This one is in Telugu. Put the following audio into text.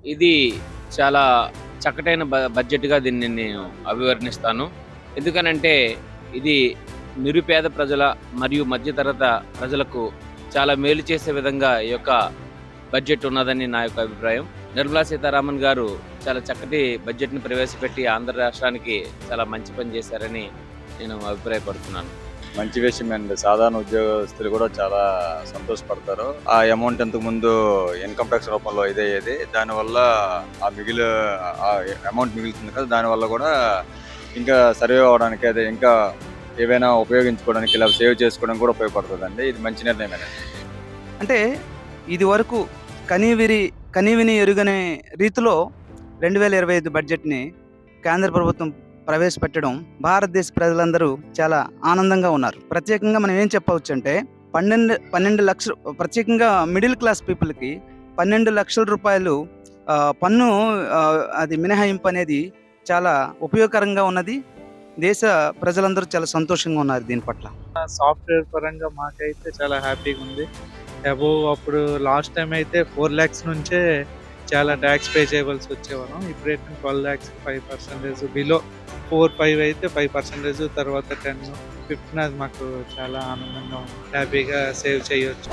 ఇది చాలా చక్కటైన బడ్జెట్‌గా దీన్ని నేను అభివర్ణిస్తాను. ఎందుకనంటే ఇది నిరుపేద ప్రజల మరియు మధ్యతరగత ప్రజలకు చాలా మేలు చేసే విధంగా ఈ యొక్క బడ్జెట్ ఉన్నదని నా యొక్క అభిప్రాయం. నిర్మలా సీతారామన్ గారు చాలా చక్కటి బడ్జెట్‌ని ప్రవేశపెట్టి ఆంధ్ర రాష్ట్రానికి చాలా మంచి పని చేశారని నేను అభిప్రాయపడుతున్నాను. మంచి విషయమేనండి. సాధారణ ఉద్యోగస్తులు కూడా చాలా సంతోషపడతారు. ఆ అమౌంట్ ఇంతకుముందు ఇన్‌కమ్ టాక్స్ రూపంలో ఇదయ్యేది. దానివల్ల ఆ అమౌంట్ మిగులుతుంది కదా! దానివల్ల కూడా ఇంకా సర్వైవ్ అవ్వడానికి అదే ఇంకా ఏవైనా ఉపయోగించుకోవడానికి ఇలా సేవ్ చేసుకోవడానికి కూడా ఉపయోగపడుతుందండి. ఇది మంచి నిర్ణయమేనండి. అంటే ఇది వరకు కనీవిని ఎరుగని రీతిలో 2025 బడ్జెట్‌ని కేంద్ర ప్రభుత్వం ప్రవేశపెట్టడం భారతదేశ ప్రజలందరూ చాలా ఆనందంగా ఉన్నారు. ప్రత్యేకంగా మనం ఏం చెప్పవచ్చంటే 12 లక్షలు ప్రత్యేకంగా మిడిల్ క్లాస్ పీపుల్‌కి 12 లక్షల రూపాయలు పన్ను అది మినహాయింపు అనేది చాలా ఉపయోగకరంగా ఉన్నది. దేశ ప్రజలందరూ చాలా సంతోషంగా ఉన్నారు దీని పట్ల. సాఫ్ట్‌వేర్ పరంగా మాకైతే చాలా హ్యాపీగా ఉంది. అబోవ్ అప్పుడు లాస్ట్ టైమ్ అయితే 4 లాక్స్ నుంచే చాలా ట్యాక్స్ పే చేయవలసి వచ్చేవాళ్ళం. ఇప్పుడైతే 12 లాక్స్ 5% బిలో 4, 5 అయితే 5% తర్వాత 10, 15 అది మాకు చాలా ఆనందంగా ఉంది. హ్యాపీగా సేవ్ చేయొచ్చు.